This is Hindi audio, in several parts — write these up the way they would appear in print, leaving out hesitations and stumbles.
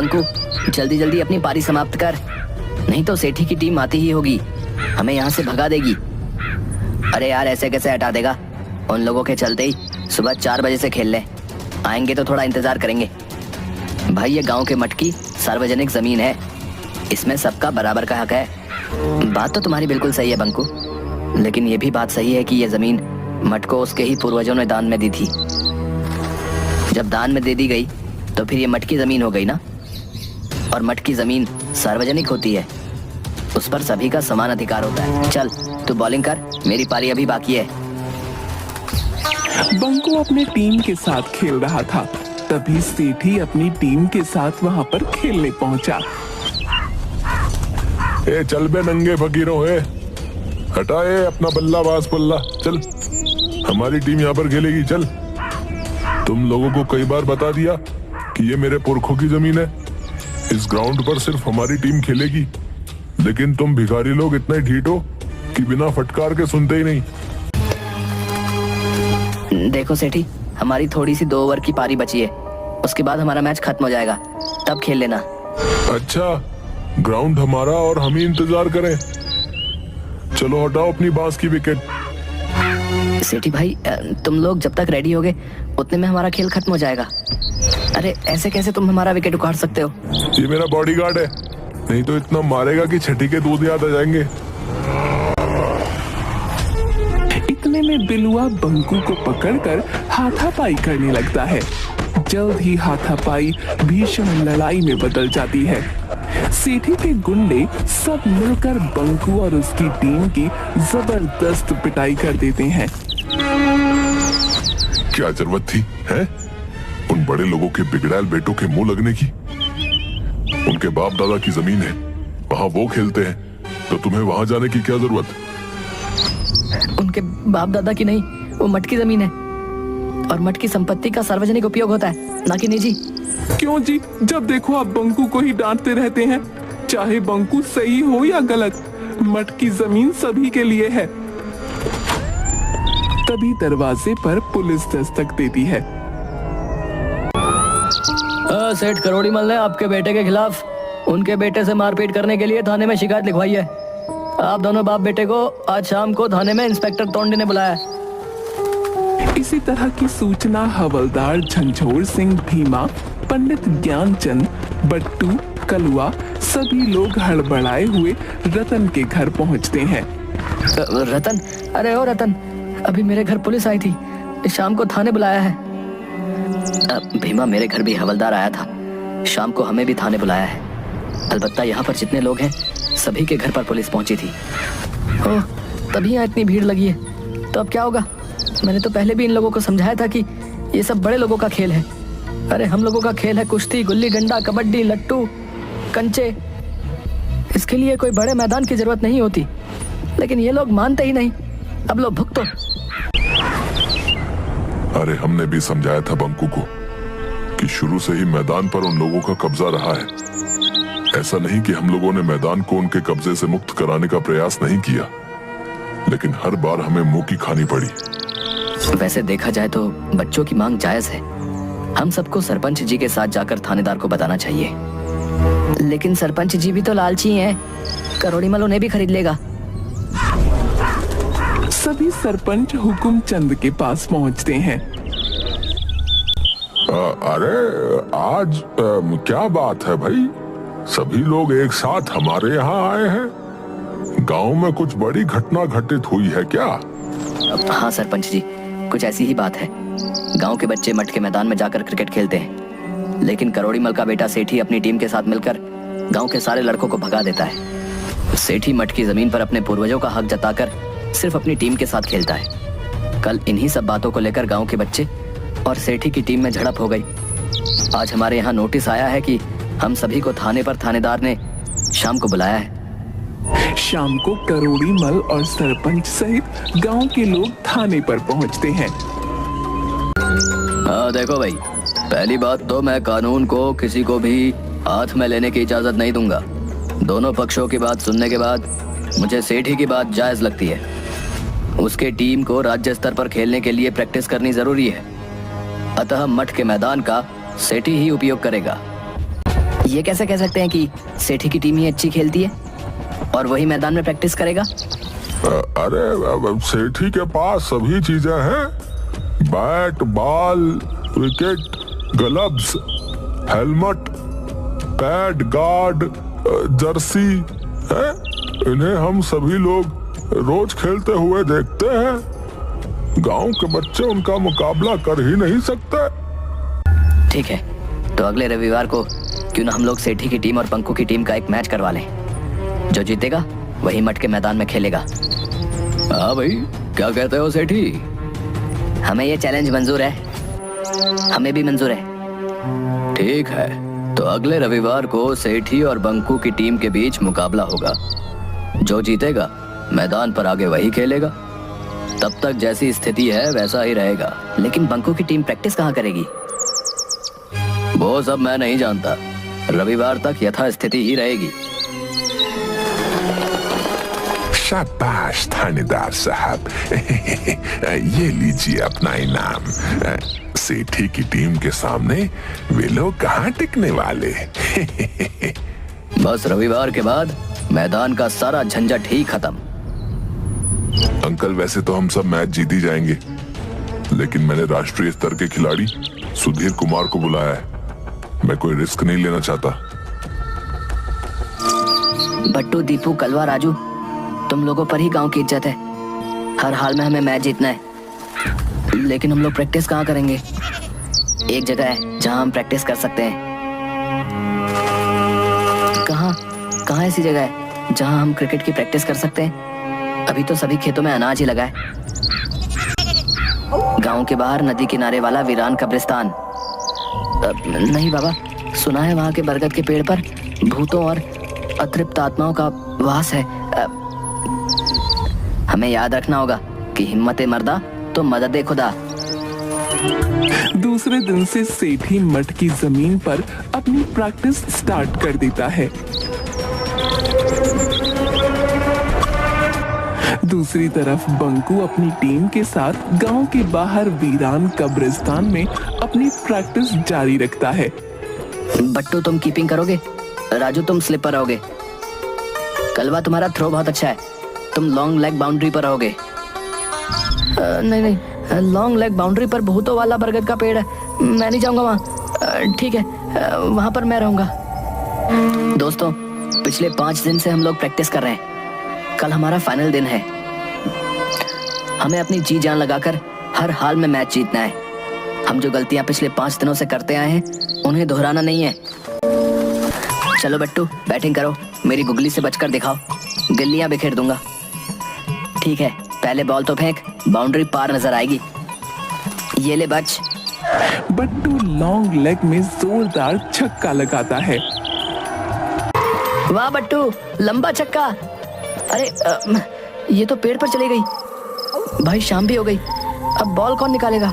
बंकू, जल्दी जल्दी अपनी पारी समाप्त कर, नहीं तो सेठी की टीम आती ही होगी, हमें यहाँ से भगा देगी। अरे यार, ऐसे कैसे हटा देगा? उन लोगों के चलते ही सुबह 4 बजे से खेल ले, आएंगे तो थोड़ा इंतजार करेंगे। भाई, ये गांव के मठ की सार्वजनिक जमीन है, इसमें सबका बराबर का हक है। बात तो तुम्हारी बिल्कुल सही है बंकू, लेकिन ये भी बात सही है कि ये जमीन मठ को उसके ही पूर्वजों ने दान में दी थी। जब दान में दे दी गई तो फिर ये मठ की जमीन हो गई ना, और मठ की जमीन सार्वजनिक होती है, उस पर सभी का समान अधिकार होता है। चल तू बॉलिंग कर, मेरी पारी अभी बाकी है। बंकू अपने टीम के साथ खेल रहा था, तभी सेठी अपनी टीम के साथ वहां पर खेलने पहुंचा। ए चल बे नंगे फकीरों, हटाए अपना बल्ला बास बल्ला, चल हमारी टीम यहाँ पर खेलेगी। चल, तुम लोगों को कई बार बता दिया कि ये मेरे पुरखों की जमीन है, इस ग्राउंड पर सिर्फ हमारी टीम खेलेगी, लेकिन तुम भिखारी लोग इतने ढीठ हो कि बिना फटकार के सुनते ही नहीं। देखो सेठी, हमारी थोड़ी सी 2 ओवर की पारी बची है, उसके बाद हमारा मैच खत्म हो जाएगा, तब खेल लेना। अच्छा, ग्राउंड हमारा और हम ही इंतजार करें? चलो हटाओ अपनी बांस की विकेट। सेठी भाई, तुम लोग जब तक रेडी होगे उतने में हमारा खेल खत्म हो जाएगा। अरे ऐसे कैसे तुम हमारा विकेट उखाड़ सकते हो? ये मेरा बॉडीगार्ड है, नहीं तो इतना मारेगा कि छठी के दूध याद आ जाएंगे। इतने में बिलुआ बंकू को पकड़कर हाथापाई करने लगता है। जल्द ही हाथापाई भीषण लड़ाई में बदल जाती है। सेठी के गुंडे सब मिलकर बंकू और उसकी टीम की जबरदस्त पिटाई कर देते हैं। क्या जरूरत थी है उन बड़े लोगों के बिगड़ैल बेटों के मुंह लगने की? उनके बाप दादा की जमीन है, वहां वो खेलते हैं, तो तुम्हें वहां जाने की क्या जरूरत? उनके बाप दादा की नहीं, वो मठ की जमीन है, और मठ की संपत्ति का सार्वजनिक उपयोग होता है, ना कि निजी। क्यों जी, जब देखो आप बंकू को ही डांटते रहते हैं। चाहे बंकू सही हो या गलत, मठ की जमीन सभी के लिए है। तभी दरवाजे पर पुलिस दस्तक देती है। सेठ करोड़ीमल ने आपके बेटे के खिलाफ उनके बेटे से मारपीट करने के लिए थाने में शिकायत लिखवाई है। आप दोनों बाप बेटे को आज शाम को थाने में इंस्पेक्टर तोंडे ने बुलाया है। इसी तरह की सूचना हवलदार झंझोर सिंह, भीमा, पंडित ज्ञानचंद, बट्टू, कलुआ सभी लोग हड़बड़ाए हुए रतन के घर पहुंचते हैं। रतन, अरे ओ रतन, अभी मेरे घर पुलिस आई थी, शाम को थाने बुलाया है। भीमा, मेरे घर भी हवलदार आया था, शाम को हमें भी थाने बुलाया है। अलबत्ता यहाँ पर जितने लोग हैं सभी के घर पर पुलिस पहुंची थी। ओह, तभी यहाँ इतनी भीड़ लगी है। तो अब क्या होगा? मैंने तो पहले भी इन लोगों को समझाया था कि ये सब बड़े लोगों का खेल है। अरे हम लोगों का खेल है कुश्ती, गुल्ली डंडा, कबड्डी, लट्टू, कंचे। इसके लिए कोई बड़े मैदान की जरूरत नहीं होती, लेकिन ये लोग मानते ही नहीं। अब लो भुगतो। अरे हमने भी समझाया था बंकू को कि शुरू से ही मैदान पर उन लोगों का कब्जा रहा है। ऐसा नहीं कि हम लोगों ने मैदान को उनके कब्जे से मुक्त कराने का प्रयास नहीं किया, लेकिन हर बार हमें मुंह की खानी पड़ी। वैसे देखा जाए तो बच्चों की मांग जायज है। हम सबको सरपंच जी के साथ जाकर थानेदार को बताना चाहिए। लेकिन सरपंच जी भी तो लालची हैं, करोड़ीमल उन्हें भी खरीद लेगा। सभी सरपंच हुकुमचंद के पास पहुंचते हैं। अरे आज क्या बात है भाई, सभी लोग एक साथ हमारे यहाँ आए हैं। गांव में कुछ बड़ी घटना घटित हुई है क्या? हाँ सरपंच जी, कुछ ऐसी ही बात है। गांव के बच्चे मठ के मैदान में जाकर क्रिकेट खेलते हैं, लेकिन करोड़ीमल का बेटा सेठी अपनी टीम के साथ मिलकर गांव के सारे लड़कों को भगा देता है। सेठी मठ की जमीन पर अपने पूर्वजों का हक जताकर सिर्फ अपनी टीम के साथ खेलता है। कल इन्हीं सब बातों को लेकर गांव के बच्चे और सेठी की टीम में झड़प हो गई। आज हमारे यहाँ नोटिस आया है कि हम सभी को थाने पर थानेदार ने शाम को बुलाया है। शाम को करोड़ीमल और सरपंच सहित गांव के लोग थाने पर पहुंचते हैं। हाँ देखो भाई, पहली बात तो मैं कानून को किसी को भी हाथ में लेने की इजाजत नहीं दूंगा। दोनों पक्षों की बात सुनने के बाद मुझे सेठी की बात जायज लगती है। उसके टीम को राज्य स्तर पर खेलने के लिए प्रैक्टिस करनी जरूरी है, अतः मठ के मैदान का सेठी ही उपयोग करेगा। ये कैसे कह सकते हैं कि सेठी की टीम ही अच्छी खेलती है और वही मैदान में प्रैक्टिस करेगा? अरे सेठी के पास सभी चीजें हैं, bat, ball, wicket, gloves, helmet, pad, guard, Jersey है। इन्हें हम सभी लोग रोज खेलते हुए देखते हैं। गांव के बच्चे उनका मुकाबला कर ही नहीं सकते। ठीक है, तो अगले रविवार को क्यों ना हम लोग सेठी की टीम और पंकु की टीम का एक मैच करवा लें। जो जीतेगा वही मट के मैदान में खेलेगा। हाँ भाई, क्या कहते हो सेठी? हमें ये चैलेंज मंजूर है। हमें भी मंजूर है। ठीक है, तो अगले रविवार को सेठी और बंकू की टीम के बीच मुकाबला होगा। जो जीतेगा मैदान पर आगे वही खेलेगा। तब तक जैसी स्थिति है वैसा ही रहेगा। लेकिन बंकू की टीम प्रैक्टिस कहाँ करेगी? वो सब मैं नहीं जानता। रविवार तक यथास्थिति ही रहेगी। शाबाश थानेदार साहब। ये लीजिए अपना इनाम। सेठी की टीम के सामने वे लोग कहाँ टिकने वाले। बस रविवार के बाद मैदान का सारा झंझट ही खत्म। अंकल, वैसे तो हम सब मैच जीत ही जाएंगे, लेकिन मैंने राष्ट्रीय स्तर के खिलाड़ी सुधीर कुमार को बुलाया है। मैं कोई रिस्क नहीं लेना चाहता। बट्टू, दीपू, कलवा, राजू, तुम लोगों पर ही गांव की इज्जत है। हर हाल में हमें मैच जीतना है। लेकिन हम लोग प्रैक्टिस कहाँ करेंगे? एक जगह है जहां हम प्रैक्टिस कर सकते हैं। कहाँ ऐसी जगह है जहां हम क्रिकेट की प्रैक्टिस कर सकते हैं? अभी तो सभी खेतों में अनाज ही लगा है। गांव के बाहर नदी किनारे वाला वीरान कब्रिस्तान। नहीं बाबा, सुना है वहां के बरगद के पेड़ पर भूतों और अतृप्त आत्माओं का वास है। हमें याद रखना होगा कि हिम्मत मर्दा तो मदद खुदा। दूसरे दिन से सेठी मठ की जमीन पर अपनी प्रैक्टिस स्टार्ट कर देता है। दूसरी तरफ बंकू अपनी टीम के साथ गांव के बाहर वीरान कब्रिस्तान में अपनी प्रैक्टिस जारी रखता है। बट्टू, तुम कीपिंग करोगे। राजू, तुम स्लिपर रहोगे। कलवा, तुम्हारा थ्रो बहुत अच्छा है। तुम लॉन्ग लेग बाउंड्री पर रहोगे। नहीं, लॉन्ग लेग बाउंड्री पर भूतों वाला बरगद का पेड़ है। मैं नहीं जाऊंगा वहाँ। ठीक है, वहाँ पर मैं रहूंगा। दोस्तों, पिछले 5 दिन से हम लोग प्रैक्टिस कर रहे हैं। कल हमारा फाइनल दिन है। हमें अपनी जी जान लगाकर हर हाल में मैच जीतना है। हम जो गलतियां पिछले 5 दिनों से करते आए हैं उन्हें दोहराना नहीं है। चलो बट्टू, बैटिंग करो। मेरी गुगली से बचकर दिखाओ। गिल्लियां बिखेर दूंगा। ठीक है, पहले बॉल तो फेंक, बाउंड्री पार नजर आएगी। ये ले बच। बट्टू लॉन्ग लेग में जोरदार छक्का लगाता है। वाह बट्टू, लंबा छक्का। अरे ये तो पेड़ पर चली गई। भाई, शाम भी हो गई। अब बॉल कौन निकालेगा?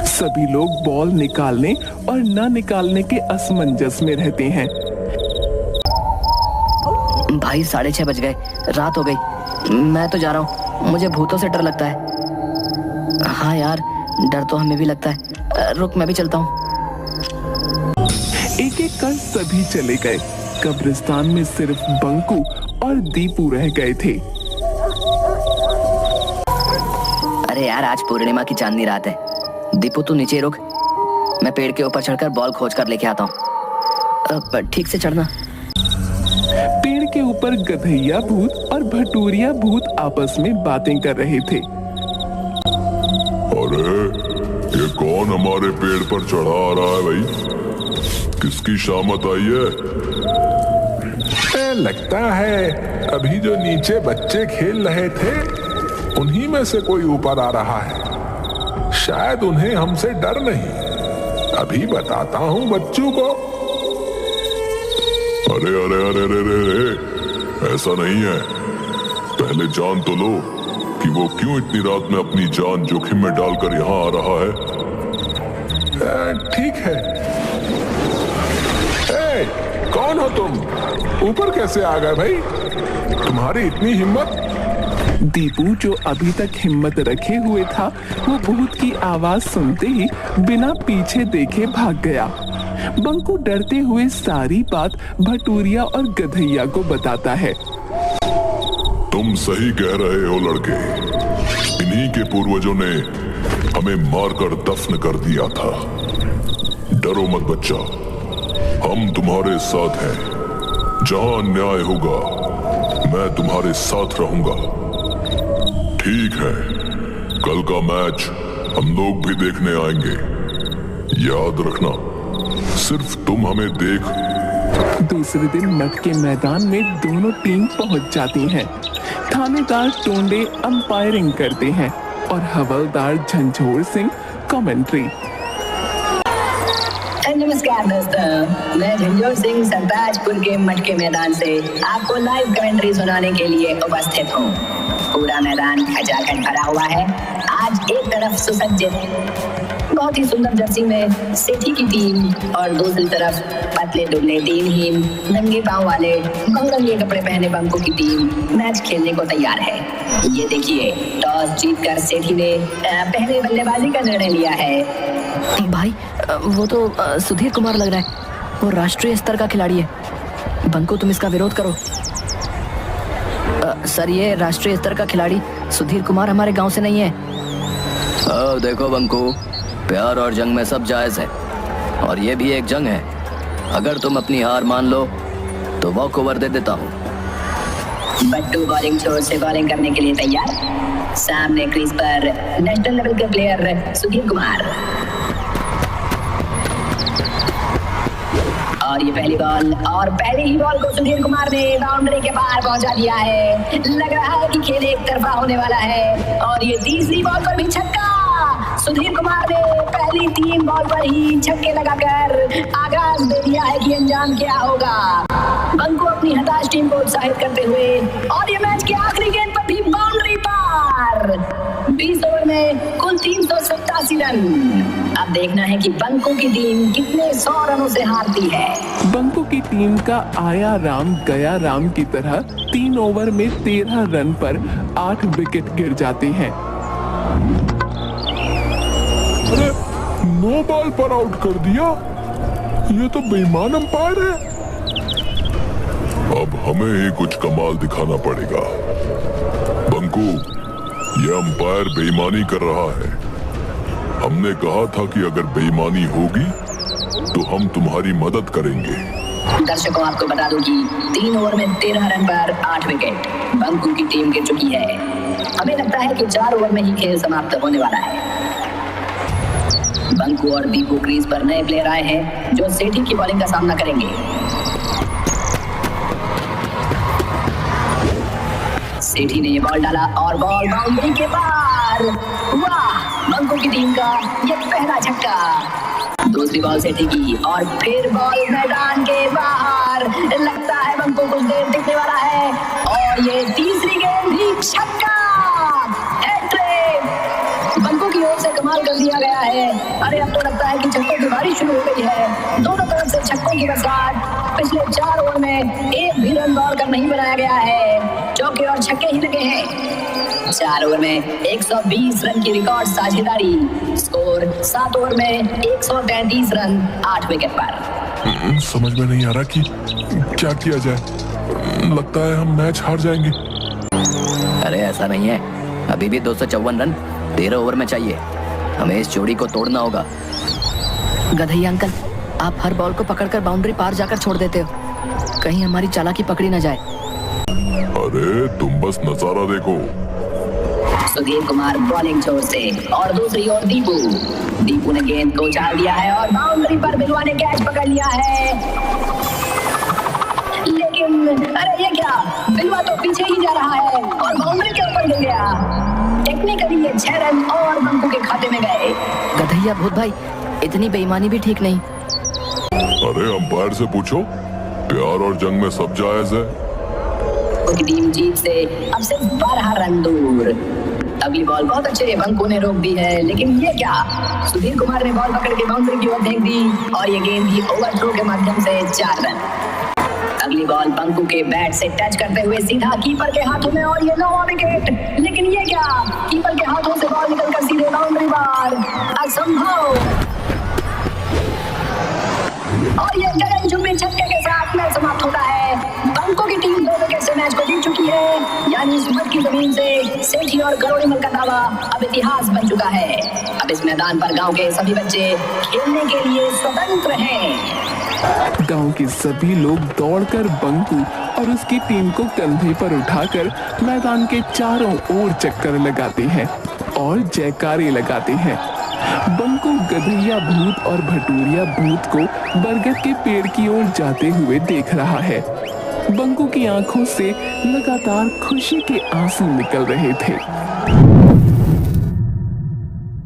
सभी लोग बॉल निकालने और न निकालने के असमंजस में रहते हैं। भाई, 6:30 बज गए। रात हो गई। मैं तो जा रहा हूँ। मुझे भूतों से डर लगता है। हाँ यार, डर तो हमें भी लगता है। रुक, मैं भी चलता हूँ। एक एक कर सभी चले गए। कब्रिस्तान में सिर्फ बंकू और दीपू रह गए थे। अरे यार, आज पूर्णिमा की चांदनी रात है। दीपू, तू नीचे रुक। मैं पेड़ के ऊपर चढ़कर बॉल खोज कर लेके आता हूँ। ठीक से चढ़ना। पेड़ के ऊपर गधैया भूत और भटूरिया भूत आपस में बातें कर रहे थे। अरे, ये कौन हमारे पेड़ पर चढ़ा आ रहा है भाई? किसकी शामत आई है? लगता है अभी जो नीचे बच्चे खेल रहे थे उन्हीं में से कोई ऊपर आ रहा है। शायद उन्हें हमसे डर नहीं। अभी बताता हूँ बच्चों को। अरे अरे अरे अरे अरे, ऐसा नहीं है। पहले जान तो लो कि वो क्यों इतनी रात में अपनी जान जोखिम में डालकर यहाँ आ रहा है। ठीक है। कौन हो तुम? ऊपर कैसे आ गए भाई? तुम्हारी इतनी हिम्मत? दीपू, जो अभी तक हिम्मत रखे हुए था, वो भूत की आवाज सुनते ही बिना पीछे देखे भाग गया। बंकू डरते हुए सारी बात भटूरिया और गधैया को बताता है। तुम सही कह रहे हो लड़के, इन्हीं के पूर्वजों ने हमें मारकर दफन कर दिया था। डरो मत बच्चा, हम तुम्हारे साथ हैं। जहां अन्याय होगा मैं तुम्हारे साथ रहूंगा। ठीक है, कल का मैच हम लोग भी देखने आएंगे। याद रखना, सिर्फ तुम हमें देख। दूसरे दिन मठ के मैदान में दोनों टीम पहुंच जाती हैं। थानेदार टोंडे अंपायरिंग करते हैं और हवलदार झंझोर सिंह कमेंट्री। नमस्कार दोस्तों, मैं झंझोर सिंह सरताजपुर के मठ के मैदान से आपको लाइव कमेंट्री सुनाने के लिए उपस्थित हूँ। पूरा मैदान खचाखच भरा हुआ है। आज एक तरफ सुसज्जित बहुत ही सुंदर जर्सी में सेठी की टीम और दूसरी तरफ पतले दुबले दिनहीन नंगे पांव वाले बहुरंगे कपड़े पहने बंकू की टीम मैच खेलने को तैयार है। ये देखिए, टॉस जीतकर सेठी ने पहले बल्लेबाजी का निर्णय लिया है। भाई वो तो सुधीर कुमार लग रहा है। वो राष्ट्रीय स्तर का खिलाड़ी है। बंकू तुम इसका विरोध करो। सर, ये राष्ट्रीय स्तर का खिलाड़ी सुधीर कुमार हमारे गांव से नहीं है। देखो बंकू, प्यार और जंग में सब जायज है और ये भी एक जंग है। अगर तुम अपनी हार मान लो तो वॉक ओवर दे देता हूँ। बट्टू बॉलिंग छोर से बॉलिंग करने के लिए तैयार। सामने क्रीज पर नेशनल लेवल के प्लेयर सुधीर कुमार। और ये पहली बॉल और पहली ही बॉल को सुधीर कुमार ने बाउंड्री के पार पहुंचा दिया है। लग रहा है कि खेल एक तरफा होने वाला है। और ये तीसरी बॉल पर भी छक्का। सुधीर कुमार ने पहली 3 बॉल पर ही छक्के लगाकर आगाज दे दिया है कि अंजाम क्या होगा। बंकू अपनी हताश टीम को उत्साहित करते हुए और ये मैच के आखिरी गेंद पर भी बाउंड्री पार। 20 ओवर में कुल 387 रन। अब देखना है कि बंकू की टीम कितने 100 रनों से हारती है। बंकू की टीम का आया राम गया राम की तरह 3 ओवर में 13 रन पर 8 विकेट गिर जाते हैं। अरे, 9 बॉल पर आउट कर दिया। ये तो बेईमान अंपायर है। अब हमें ही कुछ कमाल दिखाना पड़ेगा। बंकू, ये अंपायर बेईमानी कर रहा है। हमने कहा था कि अगर बेईमानी होगी तो हम तुम्हारी मदद करेंगे। दर्शकों, आपको बता दूं कि 3 ओवर में 13 रन पर 8 विकेट बंकू की टीम गिर चुकी है। हमें लगता है कि 4 ओवर में ही खेल समाप्त होने वाला है। बंकू और दीपू क्रीज पर नए प्लेयर आए हैं जो सेठी की बॉलिंग का सामना करेंगे। सेठी ने ये बॉल डाला और बॉल बाउंड्री के पार। वाह, बंकू की टीम का ये पहला छक्का। दूसरी बॉल सेठी की और फिर बॉल मैदान के बाहर। लगता है बंकू कुछ देर टिकने वाला है और ये तीसरी गेंद भी छक्का। बंकू की ओर से कमाल कर दिया गया है। अरे, अब तो लगता है कि छक्कों की बारिश शुरू हो गई है। दोनों तरफ से छक्कों की बरसात। पिछले 4 ओवर में एक भी रन दौड़कर नहीं बनाया गया है। चौके और छक्के ही लगे हैं। 4 ओवर में 120 रन की रिकॉर्ड साझेदारी। स्कोर 7 ओवर में 133 रन 8 विकेट पर। समझ में नहीं आ रहा कि क्या किया जाए। लगता है हम मैच हार जाएंगे। अरे ऐसा नहीं है, अभी भी 254 रन 13 ओवर में चाहिए। हमें इस जोड़ी को तोड़ना होगा। गधैया अंकल, आप हर बॉल को पकड़कर बाउंड्री पार जाकर छोड़ देते हो, कहीं हमारी चालाकी पकड़ी न जाए। अरे तुम बस नजारा देखो। सुधीर कुमार बॉलिंग छोर से और दूसरी ओर दीपू ने गेंद को उछाल दिया है और बाउंड्री पर बिलवा ने कैच पकड़ लिया है। लेकिन अरे ये क्या, बिलवा तो पीछे ही जा रहा है और बाउंड्री के ऊपर गिर गया। टेक्निकली ये 6 रन और बंकू के खाते में गए। गधैया भूत भाई, इतनी बेईमानी भी ठीक नहीं। अरे अंपायर से पूछो, प्यार और जंग में सब जायज है। उनकी टीम जीत से अब सिर्फ 12 रन दूर। अगली बॉल बहुत अच्छे बंकू ने रोक दी है, लेकिन ये क्या, सुधीर कुमार ने बॉल पकड़ के बाउंड्री की ओर फेंक दी और ये गेंद भी ओवरथ्रो के माध्यम से 4 रन। अगली बॉल बंकू के बैट से टच करते हुए सीधा कीपर के हाथों में और ये 9वां विकेट। लेकिन ये क्या, कीपर के हाथों से बॉल निकलकर सीधे बाउंड्री पार। असंभव। और ये गगनचुंबी छक्के के साथ मैच समाप्त होता है। बंको की टीम 2 विकेट से मैच को जीत चुकी है। यानी इस मत की जमीन से सेठी और गरोड़ीमल का दावा अब इतिहास बन चुका है। अब इस मैदान पर गांव के सभी बच्चे खेलने के लिए स्वतंत्र हैं। गांव के सभी लोग दौड़कर बंकू और उसकी टीम को कंधे पर उठाकर मैदान के चारों ओर चक्कर लगाते हैं और जयकारे लगाते हैं। बंकू गधैया भूत और भटूरिया भूत को बरगद के पेड़ की ओर जाते हुए देख रहा है। बंकू की आंखों से लगातार खुशी के आंसू निकल रहे थे।